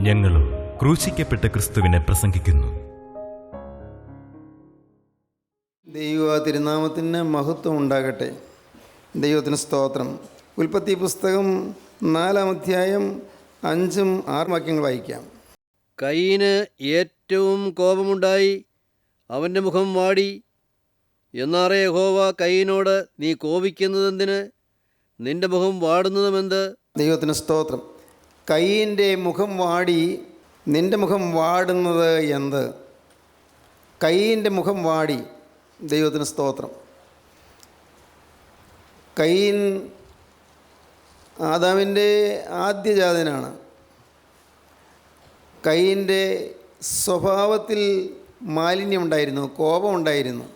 ഞങ്ങളും ക്രൂശിക്കപ്പെട്ട ക്രിസ്തുവിനെ പ്രസംഗിക്കുന്നു. ദൈവ തിരുനാമത്തിന് മഹത്വം ഉണ്ടാകട്ടെ. ദൈവത്തിന് സ്തോത്രം. ഉൽപ്പത്തി പുസ്തകം 4-ാം അധ്യായം 5-6 വാക്യങ്ങൾ വായിക്കാം. കയീന് ഏറ്റവും കോപമുണ്ടായി, അവൻ്റെ മുഖം വാടി. എന്നാറെ യഹോവ കയീനോട്, നീ കോപിക്കുന്നതെന്തിന്? നിന്റെ മുഖം വാടുന്നതുമെന്ത്? ദൈവത്തിന് സ്തോത്രം. കയീൻ്റെ മുഖം വാടി, നിന്റെ മുഖം വാടുന്നത് എന്ത്? കയീൻ്റെ മുഖം വാടി. ദൈവത്തിന് സ്തോത്രം. കയീൻ ആദാമിൻ്റെ ആദ്യജാതനാണ്. കയീൻ്റെ സ്വഭാവത്തിൽ മാലിന്യമുണ്ടായിരുന്നു, കോപമുണ്ടായിരുന്നു,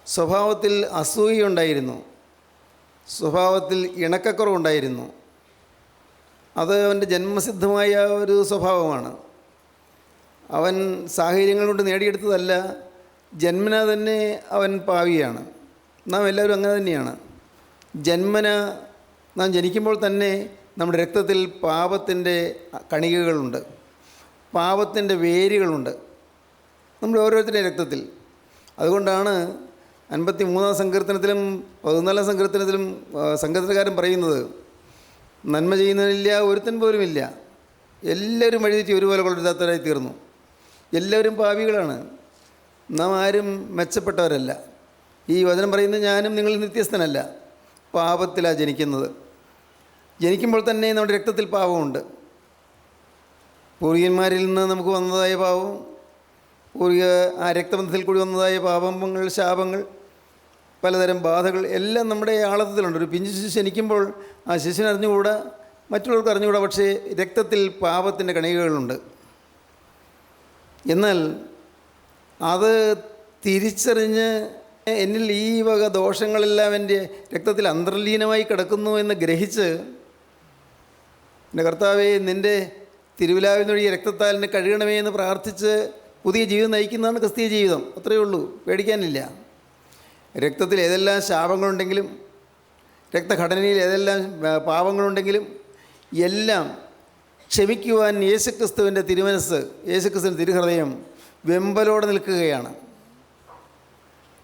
സ്വഭാവത്തിൽ അസൂയുണ്ടായിരുന്നു, സ്വഭാവത്തിൽ ഇണക്കക്കുറവുണ്ടായിരുന്നു. അത് അവൻ്റെ ജന്മസിദ്ധമായ ഒരു സ്വഭാവമാണ്. അവൻ സാഹചര്യങ്ങൾ കൊണ്ട് നേടിയെടുത്തതല്ല, ജന്മന തന്നെ അവൻ പാവിയാണ്. നാം എല്ലാവരും അങ്ങനെ തന്നെയാണ്. ജന്മന നാം ജനിക്കുമ്പോൾ തന്നെ നമ്മുടെ രക്തത്തിൽ പാപത്തിൻ്റെ കണികകളുണ്ട്, പാപത്തിൻ്റെ വേരുകളുണ്ട് നമ്മുടെ ഓരോരുത്തരുടെയും രക്തത്തിൽ. അതുകൊണ്ടാണ് 53-ാം സങ്കീർത്തനത്തിലും 14-ാം സങ്കീർത്തനത്തിലും സങ്കീർത്തനക്കാരൻ പറയുന്നത്, നന്മ ചെയ്യുന്നതിനില്ല ഒരുത്തൻ പോലുമില്ല, എല്ലാവരും വഴിതെറ്റി ഒരുപോലെ കൊള്ളരുതാത്തവരായി തീർന്നു. എല്ലാവരും പാപികളാണ്, നാം ആരും മെച്ചപ്പെട്ടവരല്ല. ഈ വചനം പറയുന്നത് ഞാനും നിങ്ങൾ നിത്യസ്ഥനല്ല, പാപത്തിലാണ് ജനിക്കുന്നത്. ജനിക്കുമ്പോൾ തന്നെ നമ്മുടെ രക്തത്തിൽ പാപമുണ്ട്. പൂർവികന്മാരിൽ നിന്ന് നമുക്ക് വന്നതായ പാപം, ആ രക്തബന്ധത്തിൽ കൂടി വന്നതായ പാപങ്ങൾ, ശാപങ്ങൾ, പലതരം ബാധകൾ എല്ലാം നമ്മുടെ ആളത്തിലുണ്ട്. ഒരു പിഞ്ചു ശിശു ജനിക്കുമ്പോൾ ആ ശിശുവിന് അറിഞ്ഞുകൂടാ, മറ്റുള്ളവർക്ക് അറിഞ്ഞുകൂടാ, പക്ഷേ രക്തത്തിൽ പാപത്തിൻ്റെ കണികകളുണ്ട്. എന്നാൽ അത് തിരിച്ചറിഞ്ഞ് എന്നിൽ ഈ വക ദോഷങ്ങളെല്ലാം എൻ്റെ രക്തത്തിൽ അന്തർലീനമായി കിടക്കുന്നു എന്ന് ഗ്രഹിച്ച്, എൻ്റെ കർത്താവേ, നിൻ്റെ തിരുവിലാവിനൊഴിയ രക്തത്താൽ എന്നെ കഴുകണമേ എന്ന് പ്രാർത്ഥിച്ച് പുതിയ ജീവിതം നയിക്കുന്നതാണ് ക്രിസ്തീയ ജീവിതം. അത്രയേ ഉള്ളൂ, പേടിക്കാനില്ല. രക്തത്തിൽ ഏതെല്ലാം ശാപങ്ങളുണ്ടെങ്കിലും, രക്തഘടനയിൽ ഏതെല്ലാം പാപങ്ങളുണ്ടെങ്കിലും എല്ലാം ക്ഷമിക്കുവാൻ യേശുക്രിസ്തുവിൻ്റെ തിരുമനസ്സ്, യേശുക്രിസ്തുവിൻ്റെ തിരുഹൃദയം വെമ്പലോടെ നിൽക്കുകയാണ്.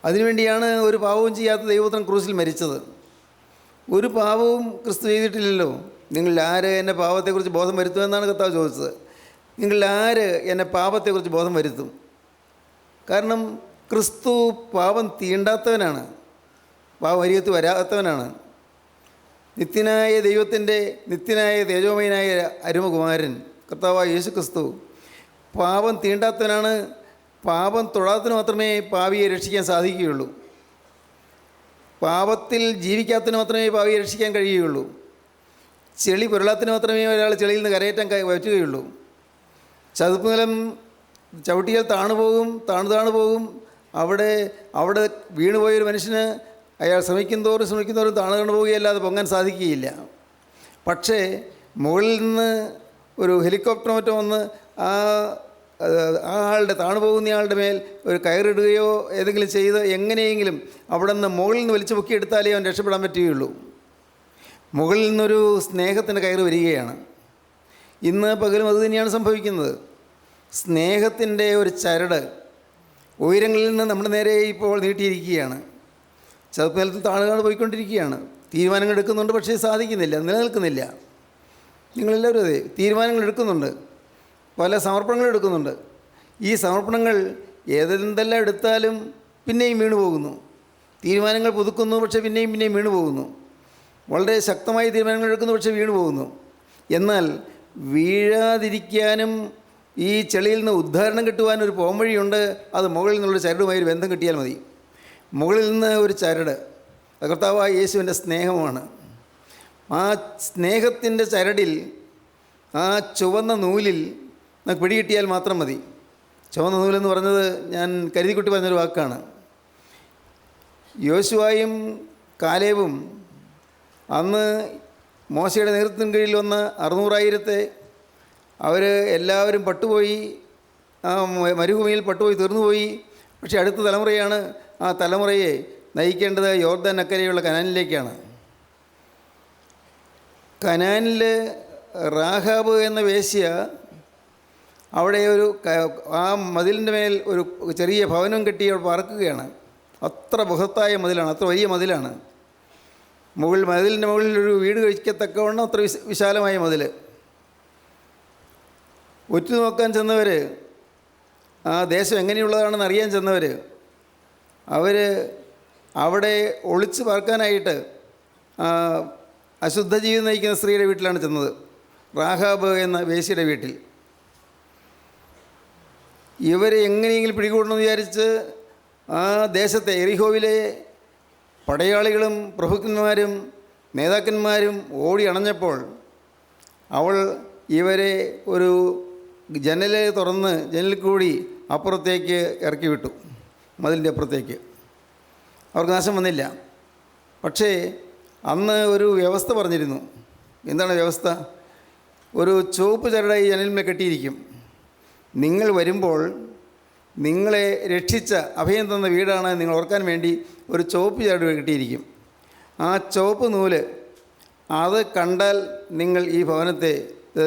അതിനുവേണ്ടിയാണ് ഒരു പാവവും ചെയ്യാത്ത ദൈവപുത്രൻ ക്രൂശിൽ മരിച്ചത്. ഒരു പാവവും ക്രിസ്തു ചെയ്തിട്ടില്ലല്ലോ. നിങ്ങൾ ആര് എന്നെ പാപത്തെക്കുറിച്ച് ബോധം വരുത്തുമെന്നാണ് കർത്താവ് ചോദിച്ചത്. നിങ്ങൾ ആര് എന്നെ പാപത്തെക്കുറിച്ച് ബോധം വരുത്തും? കാരണം ക്രിസ്തു പാപം തീണ്ടാത്തവനാണ്, പാപമരിയത്ത് വരാത്തവനാണ്. നിത്യനായ ദൈവത്തിൻ്റെ നിത്യനായ തേജോമയനായ അരുമകുമാരൻ കർത്താവായ യേശു ക്രിസ്തു പാപം തീണ്ടാത്തവനാണ്. പാപം തൊടാത്തതിന് മാത്രമേ പാപിയെ രക്ഷിക്കാൻ സാധിക്കുകയുള്ളൂ. പാപത്തിൽ ജീവിക്കാത്തതിന് മാത്രമേ പാപിയെ രക്ഷിക്കാൻ കഴിയുകയുള്ളൂ. ചെളി പുരളാത്തതിന് മാത്രമേ ഒരാൾ ചെളിയിൽ നിന്ന് കരയേറ്റാൻ പറ്റുകയുള്ളൂ. ചതുപ്പ് നിലം ചവിട്ടിയാൽ താണു പോകും. അവിടെ വീണുപോയൊരു മനുഷ്യന് അയാൾ ശ്രമിക്കുന്തോറും താണു പോവുകയല്ലാതെ പൊങ്ങാൻ സാധിക്കുകയില്ല. പക്ഷേ മുകളിൽ നിന്ന് ഒരു ഹെലികോപ്റ്റർ മറ്റോ വന്ന് ആ ആളുടെ താണുപോകുന്നയാളുടെ മേൽ ഒരു കയറിടുകയോ ഏതെങ്കിലും ചെയ്ത് എങ്ങനെയെങ്കിലും അവിടെ നിന്ന് മുകളിൽ നിന്ന് വലിച്ചു പൊക്കിയെടുത്താലേ അവൻ രക്ഷപ്പെടാൻ പറ്റുകയുള്ളൂ. മുകളിൽ നിന്നൊരു സ്നേഹത്തിൻ്റെ കയറ് വരികയാണ്. ഇന്ന് പകലും അതുതന്നെയാണ് സംഭവിക്കുന്നത്. സ്നേഹത്തിൻ്റെ ഒരു ചരട് ഉയരങ്ങളിൽ നിന്ന് നമ്മുടെ നേരെ ഇപ്പോൾ നീട്ടിയിരിക്കുകയാണ്. ചതുപ്പ് നിലത്ത് താണുകാണ് പോയിക്കൊണ്ടിരിക്കുകയാണ്. തീരുമാനങ്ങൾ എടുക്കുന്നുണ്ട്, പക്ഷേ സാധിക്കുന്നില്ല, നിലനിൽക്കുന്നില്ല. നിങ്ങളെല്ലാവരും അതെ, തീരുമാനങ്ങൾ എടുക്കുന്നുണ്ട്, പല സമർപ്പണങ്ങൾ എടുക്കുന്നുണ്ട്. ഈ സമർപ്പണങ്ങൾ ഏതെന്തെല്ലാം എടുത്താലും പിന്നെയും വീണു പോകുന്നു. തീരുമാനങ്ങൾ പുതുക്കുന്നു, പക്ഷേ പിന്നെയും വീണു പോകുന്നു. വളരെ ശക്തമായ തീരുമാനങ്ങൾ എടുക്കുന്നു, പക്ഷേ വീണു പോകുന്നു. എന്നാൽ വീഴാതിരിക്കാനും ഈ ചെളിയിൽ നിന്ന് ഉദ്ധാരണം കിട്ടുവാനൊരു പോംവഴിയുണ്ട്. അത് മുകളിൽ നിന്നുള്ള ചരടുമായി ഒരു ബന്ധം കിട്ടിയാൽ മതി. മുകളിൽ നിന്ന് ഒരു ചരട് കർത്താവായ യേശുവിൻ്റെ സ്നേഹമാണ്. ആ സ്നേഹത്തിൻ്റെ ചരടിൽ, ആ ചുവന്ന നൂലിൽ നമുക്ക് പിടികിട്ടിയാൽ മാത്രം മതി. ചുവന്ന നൂലെന്ന് പറഞ്ഞത് ഞാൻ കരുതിക്കുട്ടി പറഞ്ഞൊരു വാക്കാണ്. യോശുവയും കാലേബും അന്ന് മോശയുടെ നേതൃത്വത്തിന് കീഴിൽ വന്ന 600,000 അവർ എല്ലാവരും പട്ടുപോയി, ആ മരുഭൂമിയിൽ പട്ടുപോയി തീർന്നുപോയി. പക്ഷേ അടുത്ത തലമുറയാണ് ആ തലമുറയെ നയിക്കേണ്ടത് യോർദാൻ അക്കരെയുള്ള കനാനിലേക്കാണ്. കനാനിൽ റാഹാബ് എന്ന വേശ്യ അവിടെ ആ മതിലിൻ്റെ മേൽ ഒരു ചെറിയ ഭവനം കെട്ടി അവിടെ പാർക്കുകയാണ്. അത്ര ബൃഹത്തായ മതിലാണ്, അത്ര വലിയ മതിലാണ്. മതിലിൻ്റെ മുകളിൽ ഒരു വീട് കഴിക്കത്തക്കവണ്ണം അത്ര വിശാലമായ മതിൽ. ഒറ്റുനോക്കാൻ ചെന്നവർ, ആ ദേശം എങ്ങനെയുള്ളതാണെന്ന് അറിയാൻ ചെന്നവർ, അവർ അവിടെ ഒളിച്ചു പാർക്കാനായിട്ട് അശുദ്ധ ജീവിതം നയിക്കുന്ന സ്ത്രീയുടെ വീട്ടിലാണ് ചെന്നത്, റാഹാബ് എന്ന വേശ്യയുടെ വീട്ടിൽ. ഇവരെ എങ്ങനെയെങ്കിലും പിടികൂടണമെന്ന് വിചാരിച്ച് ആ ദേശത്തെ എറിഹോവിലെ പടയാളികളും പ്രഭുക്കന്മാരും നേതാക്കന്മാരും ഓടി അണഞ്ഞപ്പോൾ അവൾ ഇവരെ ഒരു ജനൽ തുറന്ന് ജനലിൽ കൂടി അപ്പുറത്തേക്ക് ഇറക്കി വിട്ടു, മതിലിൻ്റെ അപ്പുറത്തേക്ക്. അവർക്ക് നാശം വന്നില്ല. പക്ഷേ അന്ന് ഒരു വ്യവസ്ഥ പറഞ്ഞിരുന്നു. എന്താണ് വ്യവസ്ഥ? ഒരു ചുവപ്പ് ചരട് ഈ ജനലിന്മേൽ കെട്ടിയിരിക്കും. നിങ്ങൾ വരുമ്പോൾ നിങ്ങളെ രക്ഷിച്ച അഭയം തന്ന വീടാണ് നിങ്ങൾ ഓർക്കാൻ വേണ്ടി ഒരു ചുവപ്പ് ചരട് കെട്ടിയിരിക്കും. ആ ചുവപ്പ് നൂല് അത് കണ്ടാൽ നിങ്ങൾ ഈ ഭവനത്തെ,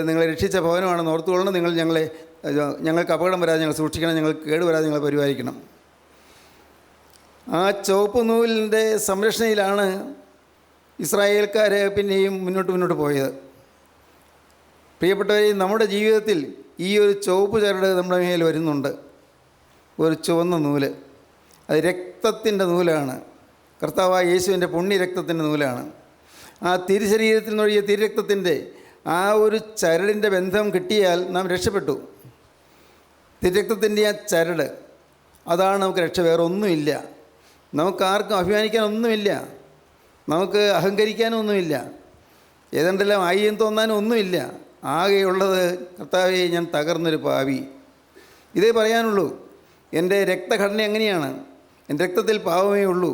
നിങ്ങളെ രക്ഷിച്ച ഭവനമാണെന്ന് ഓർത്തുകൊള്ളണം. നിങ്ങൾ ഞങ്ങൾക്ക് അപകടം വരാതെ ഞങ്ങൾ സൂക്ഷിക്കണം, ഞങ്ങൾക്ക് കേടുവരാതെ ഞങ്ങൾ പരിപാലിക്കണം. ആ ചുവപ്പ് നൂലിൻ്റെ സംരക്ഷണയിലാണ് ഇസ്രായേൽക്കാർ പിന്നെയും മുന്നോട്ട് പോയത്. പ്രിയപ്പെട്ടവരെ, നമ്മുടെ ജീവിതത്തിൽ ഈ ഒരു ചുവപ്പ് ചരട് നമ്മുടെ മേൽ വരുന്നുണ്ട്, ഒരു ചുവന്ന നൂല്. അത് രക്തത്തിൻ്റെ നൂലാണ്, കർത്താവായ യേശുവിൻ്റെ പുണ്യരക്തത്തിൻ്റെ നൂലാണ്. ആ തിരുശരീരത്തിൽ നിന്നൊഴിയ തിരുരക്തത്തിൻ്റെ ആ ഒരു ചരടിൻ്റെ ബന്ധം കിട്ടിയാൽ നാം രക്ഷപ്പെട്ടു. തിരുരക്തത്തിൻ്റെ ആ ചരട്, അതാണ് നമുക്ക് രക്ഷ. വേറെ ഒന്നുമില്ല. നമുക്കാർക്കും അഭിമാനിക്കാനൊന്നുമില്ല, നമുക്ക് അഹങ്കരിക്കാനൊന്നുമില്ല, ഏതാണ്ടെല്ലാം ആയി എന്ന് തോന്നാനും ഒന്നുമില്ല. ആകെയുള്ളത്, കർത്താവേ, ഞാൻ തകർന്നൊരു പാവി, ഇതേ പറയാനുള്ളൂ. എൻ്റെ രക്തഘടന എങ്ങനെയാണ്? എൻ്റെ രക്തത്തിൽ പാവമേ ഉള്ളൂ.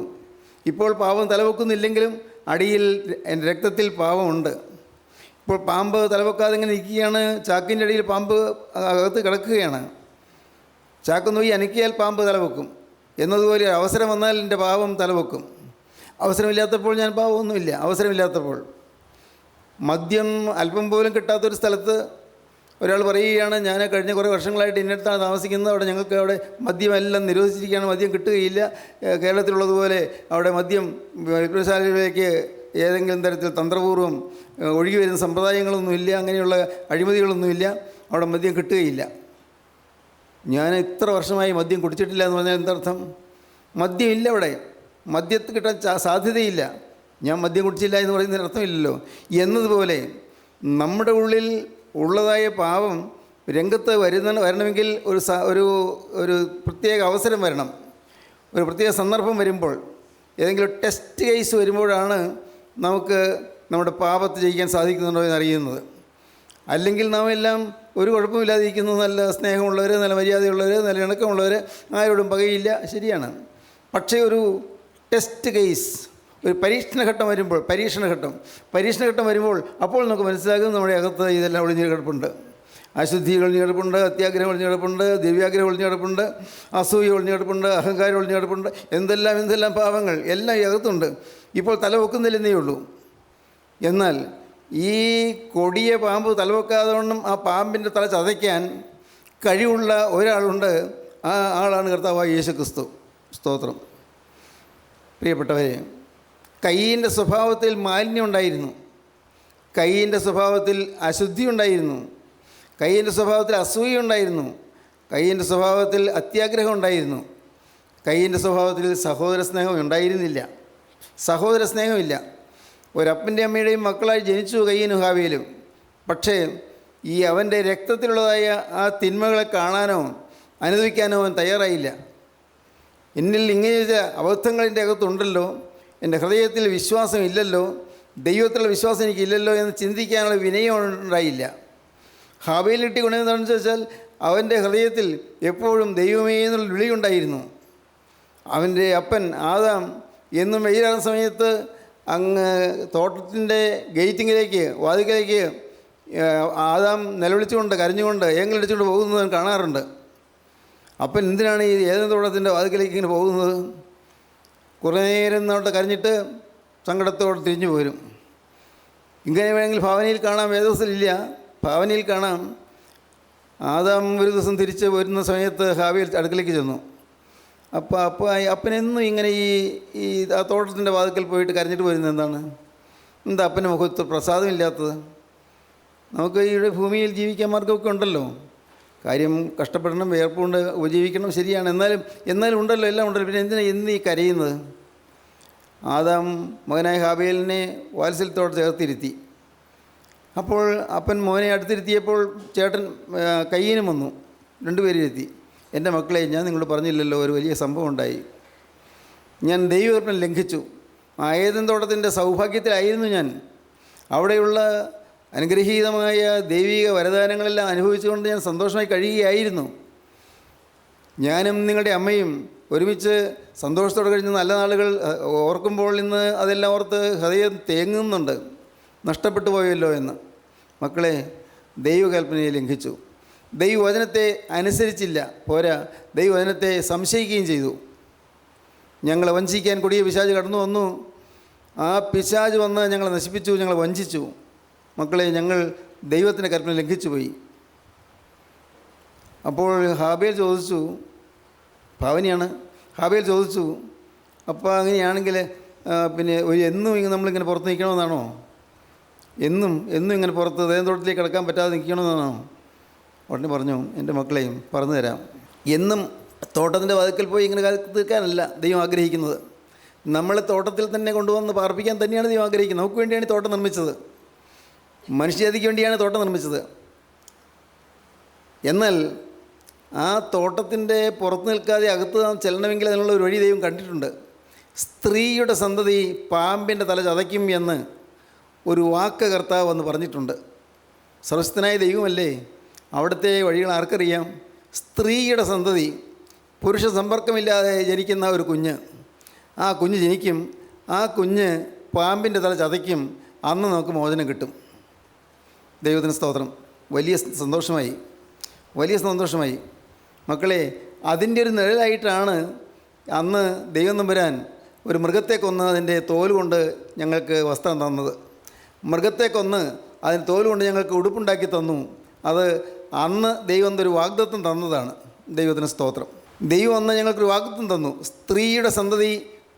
ഇപ്പോൾ പാവം തലവെക്കുന്നില്ലെങ്കിലും അടിയിൽ എൻ്റെ രക്തത്തിൽ പാവമുണ്ട്. ഇപ്പോൾ പാമ്പ് തലവെക്കാതെ ഇങ്ങനെ ഇരിക്കുകയാണ്. ചാക്കിൻ്റെ അടിയിൽ പാമ്പ് അകത്ത് കിടക്കുകയാണ്. ചാക്ക് നോക്കി അനക്കിയാൽ പാമ്പ് തലവെക്കും എന്നതുപോലെ അവസരം വന്നാൽ എൻ്റെ പാവം തലവെക്കും. അവസരമില്ലാത്തപ്പോൾ ഞാൻ പാവമൊന്നുമില്ല. അവസരമില്ലാത്തപ്പോൾ മദ്യം അല്പം പോലും കിട്ടാത്തൊരു സ്ഥലത്ത് ഒരാൾ പറയുകയാണ്, ഞാൻ കഴിഞ്ഞ കുറേ വർഷങ്ങളായിട്ട് ഇന്നടത്താണ് താമസിക്കുന്നത്, അവിടെ ഞങ്ങൾക്ക് അവിടെ മദ്യമെല്ലാം നിരോധിച്ചിരിക്കുകയാണ്, മദ്യം കിട്ടുകയില്ല. കേരളത്തിലുള്ളതുപോലെ അവിടെ മദ്യം വിൽപ്പനശാലയിലേക്ക് ഏതെങ്കിലും തരത്തിൽ തന്ത്രപൂർവ്വം ഒഴുകി വരുന്ന സമ്പ്രദായങ്ങളൊന്നുമില്ല, അങ്ങനെയുള്ള അഴിമതികളൊന്നുമില്ല, അവിടെ മദ്യം കിട്ടുകയില്ല. ഞാൻ ഇത്ര വർഷമായി മദ്യം കുടിച്ചിട്ടില്ല എന്ന് പറഞ്ഞാൽ എന്തർത്ഥം? മദ്യമില്ല അവിടെ, മദ്യത്ത് കിട്ടാൻ സാധ്യതയില്ല. ഞാൻ മദ്യം കുടിച്ചില്ല എന്ന് പറയുന്നതിന് അർത്ഥമില്ലല്ലോ. എന്നതുപോലെ നമ്മുടെ ഉള്ളിൽ ഉള്ളതായ പാവം രംഗത്ത് വരണമെങ്കിൽ ഒരു പ്രത്യേക അവസരം വരണം, ഒരു പ്രത്യേക സന്ദർഭം വരുമ്പോൾ, ഏതെങ്കിലും ടെസ്റ്റ് കേസ് വരുമ്പോഴാണ് നമുക്ക് നമ്മുടെ പാപത്തെ ജയിക്കാൻ സാധിക്കുന്നുണ്ടോ എന്നറിയുന്നത്. അല്ലെങ്കിൽ നാം എല്ലാം ഒരു കുഴപ്പമില്ലാതിരിക്കുന്നു, നല്ല സ്നേഹമുള്ളവർ, നല്ല മര്യാദയുള്ളവർ, നല്ല ഇണക്കമുള്ളവർ, ആരോടും പകയില്ല, ശരിയാണ്. പക്ഷേ ഒരു ടെസ്റ്റ് കേസ്, ഒരു പരീക്ഷണഘട്ടം വരുമ്പോൾ അപ്പോൾ നമുക്ക് മനസ്സിലാകും നമ്മുടെ അകത്ത് ഇതെല്ലാം ഒളിഞ്ഞു കിടപ്പുണ്ട്. അശുദ്ധി ഒളിഞ്ഞു കിടപ്പുണ്ട്, അത്യാഗ്രഹം ഒളിഞ്ഞു കിടപ്പുണ്ട്, ദിവ്യാഗ്രഹം ഒളിഞ്ഞു കിടപ്പുണ്ട്, അസൂയ ഒളിഞ്ഞു കിടപ്പുണ്ട്, അഹങ്കാരം ഒളിഞ്ഞു കിടപ്പുണ്ട്, എന്തെല്ലാം പാവങ്ങൾ എല്ലാം ഈ അകത്തുണ്ട്. ഇപ്പോൾ തലവെക്കുന്നില്ലെന്നേ ഉള്ളൂ. എന്നാൽ ഈ കൊടിയ പാമ്പ് തലവെക്കാതെ കൊണ്ടും ആ പാമ്പിൻ്റെ തല ചതയ്ക്കാൻ കഴിവുള്ള ഒരാളുണ്ട്. ആ ആളാണ് കർത്താവായ യേശുക്രിസ്തു. സ്തോത്രം. പ്രിയപ്പെട്ടവരെ, കയ്യിൻ്റെ സ്വഭാവത്തിൽ മാലിന്യം ഉണ്ടായിരുന്നു, കയ്യിൻ്റെ സ്വഭാവത്തിൽ അശുദ്ധി ഉണ്ടായിരുന്നു, കയ്യിൻ്റെ സ്വഭാവത്തിൽ അസൂയ ഉണ്ടായിരുന്നു, കയ്യിൻ്റെ സ്വഭാവത്തിൽ അത്യാഗ്രഹം ഉണ്ടായിരുന്നു, കയ്യിൻ്റെ സ്വഭാവത്തിൽ സഹോദര സ്നേഹം ഉണ്ടായിരുന്നില്ല. സഹോദര സ്നേഹമില്ല. ഒരപ്പൻ്റെ അമ്മയുടെയും മക്കളായി ജനിച്ചു കയ്യനും ഹാബീലും. പക്ഷേ ഈ അവൻ്റെ രക്തത്തിലുള്ളതായ ആ തിന്മകളെ കാണാനോ അനുഭവിക്കാനോ അവൻ തയ്യാറായില്ല. എന്നിൽ ഇങ്ങനെയൊരു അബദ്ധങ്ങൾ എൻ്റെ അകത്തുണ്ടല്ലോ, എൻ്റെ ഹൃദയത്തിൽ വിശ്വാസം ഇല്ലല്ലോ, ദൈവത്തിലുള്ള വിശ്വാസം എനിക്കില്ലല്ലോ എന്ന് ചിന്തിക്കാനുള്ള വിനയം ഉണ്ടായില്ല. ഹാബീലിട്ടി ഗുണമെന്താണെന്ന് ചോദിച്ചാൽ അവൻ്റെ ഹൃദയത്തിൽ എപ്പോഴും ദൈവമേ എന്നുള്ള വിളിയുണ്ടായിരുന്നു. അവൻ്റെ അപ്പൻ ആദാം എന്നും വെയിലാകുന്ന സമയത്ത് അങ്ങ് തോട്ടത്തിൻ്റെ ഗേറ്റിങ്ങിലേക്ക്, വാതിക്കലേക്ക് ആദാം നിലവിളിച്ചുകൊണ്ട് കരഞ്ഞുകൊണ്ട് ഏങ്ങലടിച്ചുകൊണ്ട് പോകുന്നത് ഞാൻ കാണാറുണ്ട്. അപ്പൻ എന്തിനാണ് ഈ ഏതെങ്കിലും തോട്ടത്തിൻ്റെ വാതിക്കലേക്ക് ഇങ്ങനെ പോകുന്നത്? കുറേ നേരം അവിടെ കരഞ്ഞിട്ട് സങ്കടത്തോടെ തിരിഞ്ഞു പോരും. ഇങ്ങനെ വേണമെങ്കിൽ ഭാവനയിൽ കാണാം, വേദോസിലില്ല, ഭാവനയിൽ കാണാം. ആദാം ഒരു ദിവസം തിരിച്ച് വരുന്ന സമയത്ത് ഹാബീൽ അടുക്കലേക്ക് ചെന്നു. അപ്പോൾ അപ്പനെന്നും ഇങ്ങനെ ഈ ആ തോട്ടത്തിൻ്റെ വാതിക്കൽ പോയിട്ട് കരഞ്ഞിട്ട് വരുന്നത് എന്താണ്? എന്താ അപ്പൻ്റെ മുഖത്ത് പ്രസാദമില്ലാത്തത്? നമുക്ക് ഈ ഭൂമിയിൽ ജീവിക്കാൻ മാർഗമൊക്കെ ഉണ്ടല്ലോ. കാര്യം കഷ്ടപ്പെടണം, വിയർപ്പുണ്ട്, ഉപജീവിക്കണം, ശരിയാണ്. എന്നാലും ഉണ്ടല്ലോ, എല്ലാം ഉണ്ടല്ലോ. പിന്നെ എന്തിനാ ഈ കരയുന്നത്? ആദാം മകനായ ഹാബീലിനെ വാത്സല്യത്തോടെ ചേർത്തിരുത്തി. അപ്പോൾ അപ്പൻ മോനെ അടുത്തിരുത്തിയപ്പോൾ ചേട്ടൻ കയ്യിനും വന്നു, രണ്ടുപേരിരുത്തി. എൻ്റെ മക്കളെ, ഞാൻ നിങ്ങളോട് പറഞ്ഞില്ലല്ലോ, ഒരു വലിയ സംഭവം ഉണ്ടായി. ഞാൻ ദൈവകൽപ്പന ലംഘിച്ചു. ഏദൻ തോട്ടത്തിൻ്റെ സൗഭാഗ്യത്തിലായിരുന്നു ഞാൻ. അവിടെയുള്ള അനുഗ്രഹീതമായ ദൈവിക വരദാനങ്ങളെല്ലാം അനുഭവിച്ചുകൊണ്ട് ഞാൻ സന്തോഷമായി കഴിയുകയായിരുന്നു. ഞാനും നിങ്ങളുടെ അമ്മയും ഒരുമിച്ച് സന്തോഷത്തോടെ കഴിഞ്ഞ നല്ല നാളുകൾ ഓർക്കുമ്പോൾ ഇന്ന് അതെല്ലാം ഓർത്ത് ഹൃദയം തേങ്ങുന്നുണ്ട്. നഷ്ടപ്പെട്ടു പോയല്ലോ എന്ന്. മക്കളെ, ദൈവകൽപ്പനയെ ലംഘിച്ചു. ദൈവവചനത്തെ അനുസരിച്ചില്ല. പോരാ, ദൈവവചനത്തെ സംശയിക്കുകയും ചെയ്തു. ഞങ്ങളെ വഞ്ചിക്കാൻ കൊടിയ പിശാച് കടന്നു വന്നു. ആ പിശാച് വന്ന് ഞങ്ങളെ നശിപ്പിച്ചു, ഞങ്ങളെ വഞ്ചിച്ചു. മക്കളെ, ഞങ്ങൾ ദൈവത്തിൻ്റെ കൽപ്പന ലംഘിച്ചു പോയി. അപ്പോൾ ഹാബേൽ ചോദിച്ചു, ഭാവനയാണ്. ഹാബേൽ ചോദിച്ചു, അപ്പോൾ അങ്ങനെയാണെങ്കിൽ പിന്നെ എന്നും നമ്മളിങ്ങനെ പുറത്ത് നിൽക്കണമെന്നാണോ? എന്നും ഇങ്ങനെ പുറത്ത് ദേഹത്തോട്ടത്തിലേക്ക് കിടക്കാൻ പറ്റാതെ നിൽക്കണമെന്നാണോ? ഉടനെ പറഞ്ഞു, എൻ്റെ മക്കളെയും പറഞ്ഞു തരാം. എന്നും തോട്ടത്തിൻ്റെ വാതിക്കൽ പോയി ഇങ്ങനെ നിൽക്കാനല്ല ദൈവം ആഗ്രഹിക്കുന്നത്. നമ്മളെ തോട്ടത്തിൽ തന്നെ കൊണ്ടുവന്ന് പാർപ്പിക്കാൻ തന്നെയാണ് ദൈവം ആഗ്രഹിക്കുന്നത്. നമുക്ക് വേണ്ടിയാണ് തോട്ടം നിർമ്മിച്ചത്. മനുഷ്യജാതിക്ക് വേണ്ടിയാണ് തോട്ടം നിർമ്മിച്ചത്. എന്നാൽ ആ തോട്ടത്തിൻ്റെ പുറത്ത് നിൽക്കാതെ അകത്ത് ചെല്ലണമെങ്കിൽ അതിനുള്ള ഒരു വഴി ദൈവം കണ്ടിട്ടുണ്ട്. സ്ത്രീയുടെ സന്തതി പാമ്പിൻ്റെ തല ചതയ്ക്കും എന്ന് ഒരു വാക്ക് കർത്താവ് എന്ന് പറഞ്ഞിട്ടുണ്ട്. സർവശക്തനായ ദൈവമല്ലേ, അവിടുത്തെ വഴികൾ ആർക്കറിയാം? സ്ത്രീയുടെ സന്തതി, പുരുഷ സമ്പർക്കമില്ലാതെ ജനിക്കുന്ന ഒരു കുഞ്ഞ്, ആ കുഞ്ഞ് ജനിക്കും. ആ കുഞ്ഞ് പാമ്പിൻ്റെ തല ചതയ്ക്കും. അന്ന് നമുക്ക് മോചനം കിട്ടും. ദൈവത്തിന് സ്തോത്രം. വലിയ സന്തോഷമായി മക്കളെ. അതിൻ്റെ ഒരു നിഴലായിട്ടാണ് അന്ന് ദൈവം തമ്പുരാൻ ഒരു മൃഗത്തെ കൊന്ന് അതിൻ്റെ തോൽ കൊണ്ട് ഞങ്ങൾക്ക് വസ്ത്രം തന്നത്. മൃഗത്തെ കൊന്ന് അതിന് തോൽ കൊണ്ട് ഞങ്ങൾക്ക് ഉടുപ്പുണ്ടാക്കി തന്നു. അത് അന്ന് ദൈവം ഒരു വാഗ്ദത്തം തന്നതാണ്. ദൈവത്തിന് സ്തോത്രം. ദൈവം അന്ന് ഞങ്ങൾക്കൊരു വാഗ്ദത്തം തന്നു, സ്ത്രീയുടെ സന്തതി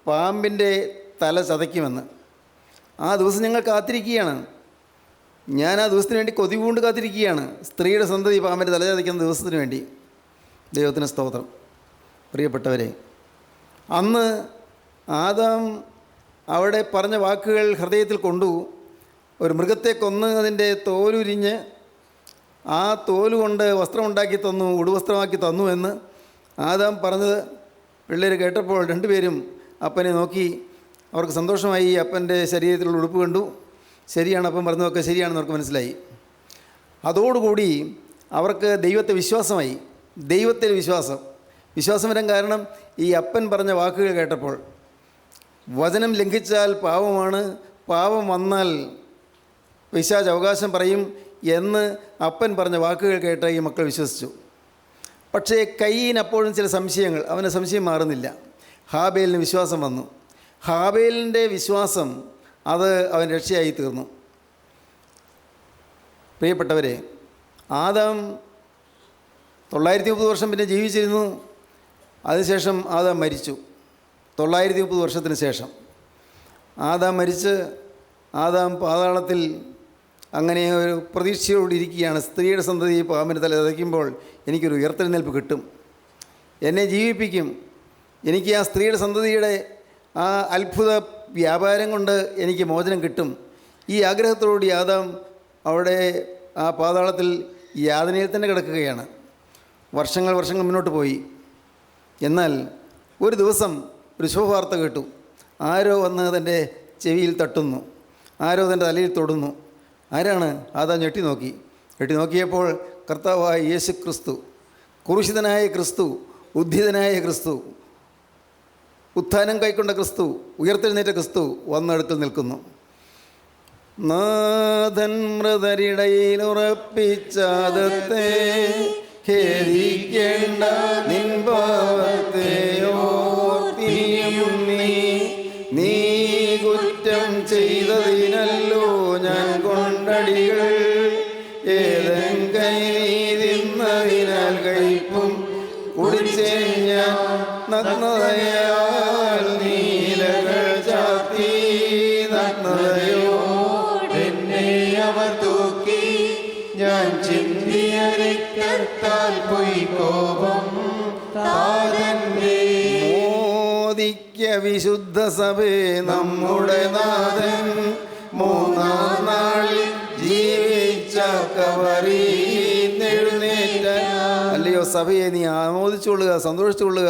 പാമ്പിൻ്റെ തല ചതയ്ക്കുമെന്ന്. ആ ദിവസം ഞങ്ങൾ കാത്തിരിക്കുകയാണ്. ഞാൻ ആ ദിവസത്തിന് വേണ്ടി കൊതി കൊണ്ട് കാത്തിരിക്കുകയാണ്. സ്ത്രീയുടെ സന്തതി പാമ്പിൻ്റെ തല ചതയ്ക്കുന്ന ദിവസത്തിന് വേണ്ടി. ദൈവത്തിന് സ്തോത്രം. പ്രിയപ്പെട്ടവരെ, അന്ന് ആദാം അവിടെ പറഞ്ഞ വാക്കുകൾ ഹൃദയത്തിൽ കൊണ്ടു. ഒരു മൃഗത്തെ കൊന്ന് അതിൻ്റെ തോലുരിഞ്ഞ് ആ തോലുകൊണ്ട് വസ്ത്രമുണ്ടാക്കി തന്നു, ഉടുവസ്ത്രമാക്കി തന്നു എന്ന് ആദാം പറഞ്ഞത് പിള്ളേർ കേട്ടപ്പോൾ രണ്ടുപേരും അപ്പനെ നോക്കി. അവർക്ക് സന്തോഷമായി. അപ്പൻ്റെ ശരീരത്തിലുള്ള ഉടുപ്പ് കണ്ടു. ശരിയാണ്, അപ്പം പറഞ്ഞതൊക്കെ ശരിയാണെന്ന് അവർക്ക് മനസ്സിലായി. അതോടുകൂടി അവർക്ക് ദൈവത്തെ വിശ്വാസമായി. ദൈവത്തിൽ വിശ്വാസം വരാൻ കാരണം ഈ അപ്പൻ പറഞ്ഞ വാക്കുകൾ കേട്ടപ്പോൾ. വചനം ലംഘിച്ചാൽ പാവമാണ്, പാവം വന്നാൽ പിശാച് അവകാശം പറയും എന്ന് അപ്പൻ പറഞ്ഞ വാക്കുകൾ കേട്ട് ഈ മക്കൾ വിശ്വസിച്ചു. പക്ഷേ കയ്യിന് അപ്പോഴും ചില സംശയങ്ങൾ. അവന് സംശയം മാറുന്നില്ല. ഹാബേലിന് വിശ്വാസം വന്നു. ഹാബേലിൻ്റെ വിശ്വാസം അത് അവൻ രക്ഷയായി തീർന്നു. പ്രിയപ്പെട്ടവരെ, ആദാം 930 വർഷം പിന്നെ ജീവിച്ചിരുന്നു. അതിനുശേഷം ആദാം മരിച്ചു. 930 വർഷത്തിന് ശേഷം ആദാം മരിച്ച് ആദാം പാതാളത്തിൽ അങ്ങനെ ഒരു പ്രതീക്ഷയോടിരിക്കുകയാണ്. സ്ത്രീയുടെ സന്തതി പാമ്പിൻ്റെ തല ചതയ്ക്കുമ്പോൾ എനിക്കൊരു ഉയർത്തെഴുന്നേൽപ്പ് കിട്ടും, എന്നെ ജീവിപ്പിക്കും, എനിക്ക് ആ സ്ത്രീയുടെ സന്തതിയുടെ ആ അത്ഭുത വ്യാപാരം കൊണ്ട് എനിക്ക് മോചനം കിട്ടും. ഈ ആഗ്രഹത്തോടുകൂടി ആദാം അവിടെ ആ പാതാളത്തിൽ യാതനയിൽ തന്നെ കിടക്കുകയാണ്. വർഷങ്ങൾ മുന്നോട്ട് പോയി. എന്നാൽ ഒരു ദിവസം ഒരു ശുഭവാർത്ത കേട്ടു. ആരോ വന്ന് തൻ്റെ ചെവിയിൽ തട്ടുന്നു, ആരോ തൻ്റെ തലയിൽ തൊടുന്നു. ആരാണ്? ആദാം ഞെട്ടി നോക്കിയപ്പോൾ കർത്താവായ യേശു ക്രിസ്തു, ക്രൂശിതനായ ക്രിസ്തു, ഉദ്ധിതനായ ക്രിസ്തു, ഉത്ഥാനം കൈക്കൊണ്ട ക്രിസ്തു, ഉയർത്തെഴുന്നേറ്റ ക്രിസ്തു വന്നടുക്കൽ നിൽക്കുന്നു. നാഥൻ മൃതരിടയിൽ ഉറപ്പിച്ചാദത്തെ ഖേദിക്കേണ്ട നിൻ പാവത്തെ ഓർത്തിയും നീ കുറ്റം ചെയ്തതിനല്ലോ ഞാൻ കൊണ്ടടികൾ ഏതൻ കൈ നീ തിന്ന കയ്പും കുടിച്ചേ ഞാൻ നഗ്നതയാൽ നീലകൾ ചാത്തി നഗ്നതയോ എന്നെ അവർ തൂക്കി ഞാൻ ചിന്തിയ രക്തത്താൽ പോയി കോപം താതന്റെ മോദിക്ക വിശുദ്ധ സഭേ നമ്മുടെ നാഥൻ മൂന്നാം നാളിൽ ജീവിച്ച കവറിന്നെഴുന്നേറ്റ. അല്ലയോ സഭയെ, നീ ആമോദിച്ചുകൊള്ളുക, സന്തോഷിച്ചുകൊള്ളുക.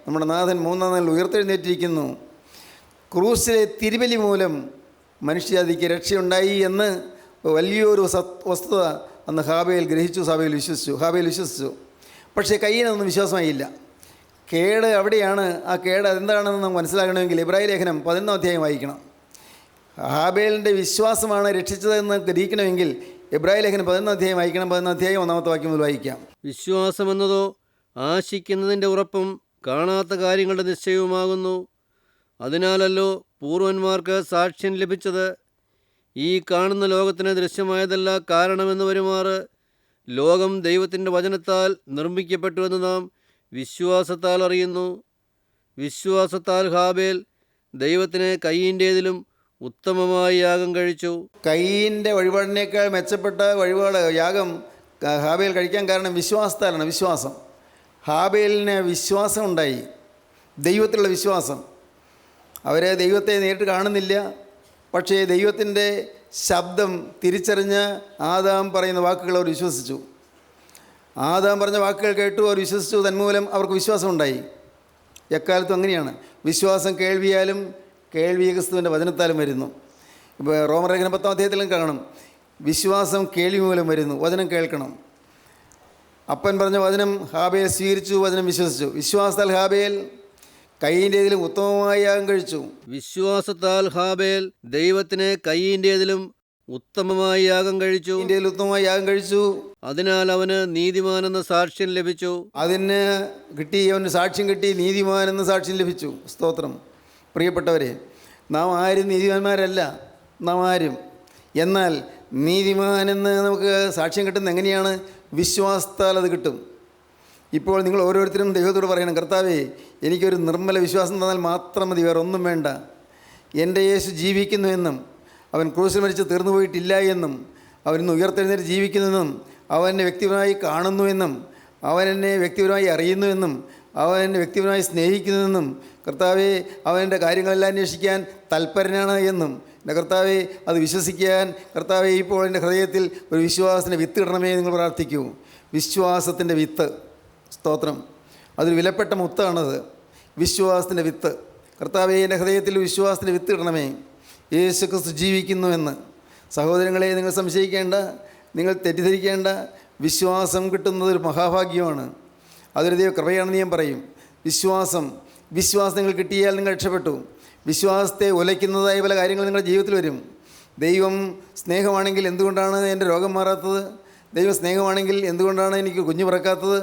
നമ്മുടെ നാഥൻ മൂന്നാം നാളിൽ ഉയർത്തെഴുന്നേറ്റിരിക്കുന്നു. ക്രൂശിലെ തിരുബലി മൂലം മനുഷ്യജാതിക്ക് രക്ഷയുണ്ടായി എന്ന് വലിയൊരു വസ്തുത അന്ന് ഹാബേൽ ഗ്രഹിച്ചു, ഹാബേൽ വിശ്വസിച്ചു. പക്ഷേ കയ്യിനൊന്നും വിശ്വാസമായില്ല. കേട് അവിടെയാണ്. ആ കേട് അതെന്താണെന്ന് നമുക്ക് മനസ്സിലാക്കണമെങ്കിൽ ഇബ്രാഹിം ലേഖനം 11 അധ്യായം വായിക്കണം. ഹാബേലിൻ്റെ വിശ്വാസമാണ് രക്ഷിച്ചതെന്ന് ഗ്രഹിക്കണമെങ്കിൽ ഇബ്രാഹിം ലേഖനം 11 അധ്യായം വായിക്കണം. 11 അധ്യായം 1-ാമത്തെ വാക്യം മുതൽ വായിക്കാം. വിശ്വാസമെന്നതോ ആശിക്കുന്നതിൻ്റെ ഉറപ്പും കാണാത്ത കാര്യങ്ങളുടെ നിശ്ചയവുമാകുന്നു. അതിനാലല്ലോ പൂർവന്മാർക്ക് സാക്ഷ്യം ലഭിച്ചത്. ഈ കാണുന്ന ലോകത്തിന് ദൃശ്യമായതല്ല കാരണമെന്ന് വരുമാറ് ലോകം ദൈവത്തിൻ്റെ വചനത്താൽ നിർമ്മിക്കപ്പെട്ടുവെന്ന് നാം വിശ്വാസത്താൽ അറിയുന്നു. വിശ്വാസത്താൽ ഹാബേൽ ദൈവത്തിന് കയ്യിൻ്റേതിലും ഉത്തമമായ യാഗം കഴിച്ചു. കയ്യിൻ്റെ വഴിപാടിനേക്കാൾ മെച്ചപ്പെട്ട വഴിപാട് യാഗം ഹാബേൽ കഴിക്കാൻ കാരണം വിശ്വാസത്താലാണ്. വിശ്വാസം, ഹാബേലിന് വിശ്വാസം ഉണ്ടായി, ദൈവത്തിലുള്ള വിശ്വാസം. അവരെ ദൈവത്തെ നേരിട്ട് കാണുന്നില്ല, പക്ഷേ ദൈവത്തിൻ്റെ ശബ്ദം തിരിച്ചറിഞ്ഞ് ആദാം പറയുന്ന വാക്കുകൾ അവർ വിശ്വസിച്ചു. ആദാം പറഞ്ഞ വാക്കുകൾ കേട്ടു, അവർ വിശ്വസിച്ചു. തന്മൂലം അവർക്ക് വിശ്വാസം ഉണ്ടായി. എക്കാലത്തും അങ്ങനെയാണ്. വിശ്വാസം കേൾവിയാലും കേൾവി ക്രിസ്തുവിൻ്റെ വചനത്താലും വരുന്നു. ഇപ്പോൾ റോമലേഖനം 10-ാം അധ്യായത്തിലും കാണണം, വിശ്വാസം കേൾവി മൂലം വരുന്നു. വചനം കേൾക്കണം. അപ്പൻ പറഞ്ഞ വചനം ഹാബേൽ സ്വീകരിച്ചു, വചനം വിശ്വസിച്ചു. വിശ്വാസത്താൽ ഹാബേൽ കയ്യിൻ്റേതിലും ഉത്തമമായ യാഗം കഴിച്ചു. വിശ്വാസത്താൽ ഹാബേൽ ദൈവത്തിന് കയ്യിൻ്റേതിലും ഉത്തമമായ യാഗം കഴിച്ചു. ഇന്ത്യയിൽ ഉത്തമമായ യാഗം കഴിച്ചു. അതിനാൽ അവന് നീതിമാനെന്ന സാക്ഷ്യം ലഭിച്ചു. അതിന് കിട്ടി, അവന് സാക്ഷ്യം കിട്ടി, നീതിമാനെന്ന് സാക്ഷ്യം ലഭിച്ചു. സ്തോത്രം. പ്രിയപ്പെട്ടവരെ, നാം ആരും നീതിമാന്മാരല്ല, നാം ആരും. എന്നാൽ നീതിമാനെന്ന് നമുക്ക് സാക്ഷ്യം കിട്ടുന്നത് എങ്ങനെയാണ്? വിശ്വാസത്താൽ അത് കിട്ടും. ഇപ്പോൾ നിങ്ങൾ ഓരോരുത്തരും ദൈവത്തോട് പറയണം, കർത്താവേ, എനിക്കൊരു നിർമ്മല വിശ്വാസം തന്നാൽ മാത്രം മതി, വേറെ ഒന്നും വേണ്ട. എൻ്റെ യേശു ജീവിക്കുന്നു എന്നും അവൻ ക്രൂശിൽ മരിച്ച് തീർന്നു പോയിട്ടില്ല എന്നും അവൻ ഇന്ന് ഉയർത്തെഴുന്നേറ്റ് ജീവിക്കുന്നുവെന്നും അവൻ എന്നെ വ്യക്തിപരമായി കാണുന്നുവെന്നും അവൻ എന്നെ വ്യക്തിപരമായി അറിയുന്നുവെന്നും അവൻ എന്നെ വ്യക്തിപരമായി സ്നേഹിക്കുന്നുവെന്നും കർത്താവെ, അവൻ എൻ്റെ കാര്യങ്ങളെല്ലാം അന്വേഷിക്കാൻ തൽപരനാണ് എന്നും എൻ്റെ കർത്താവെ അത് വിശ്വസിക്കാൻ കർത്താവെ ഇപ്പോൾ എൻ്റെ ഹൃദയത്തിൽ ഒരു വിശ്വാസത്തിൻ്റെ വിത്ത് ഇടണമേ നിങ്ങൾ പ്രാർത്ഥിക്കൂ. വിശ്വാസത്തിൻ്റെ വിത്ത്. സ്തോത്രം. അതൊരു വിലപ്പെട്ട മുത്താണത്, വിശ്വാസത്തിൻ്റെ വിത്ത്. കർത്താവെ, എൻ്റെ ഹൃദയത്തിൽ വിശ്വാസത്തിൻ്റെ വിത്ത് ഇടണമേ. യേശു ക്രിസ്തു ജീവിക്കുന്നുവെന്ന്. സഹോദരങ്ങളെ, നിങ്ങൾ സംശയിക്കേണ്ട, നിങ്ങൾ തെറ്റിദ്ധരിക്കേണ്ട. വിശ്വാസം കിട്ടുന്നത് ഒരു മഹാഭാഗ്യമാണ്. അതൊരു ദൈവ കൃപയാണെന്ന് ഞാൻ പറയും. വിശ്വാസം നിങ്ങൾ കിട്ടിയാൽ നിങ്ങൾ രക്ഷപ്പെട്ടു. വിശ്വാസത്തെ ഉലയ്ക്കുന്നതായ പല കാര്യങ്ങൾ നിങ്ങളുടെ ജീവിതത്തിൽ വരും. ദൈവം സ്നേഹമാണെങ്കിൽ എന്തുകൊണ്ടാണ് എൻ്റെ രോഗം മാറാത്തത്? ദൈവം സ്നേഹമാണെങ്കിൽ എന്തുകൊണ്ടാണ് എനിക്ക് കുഞ്ഞു പിറക്കാത്തത്?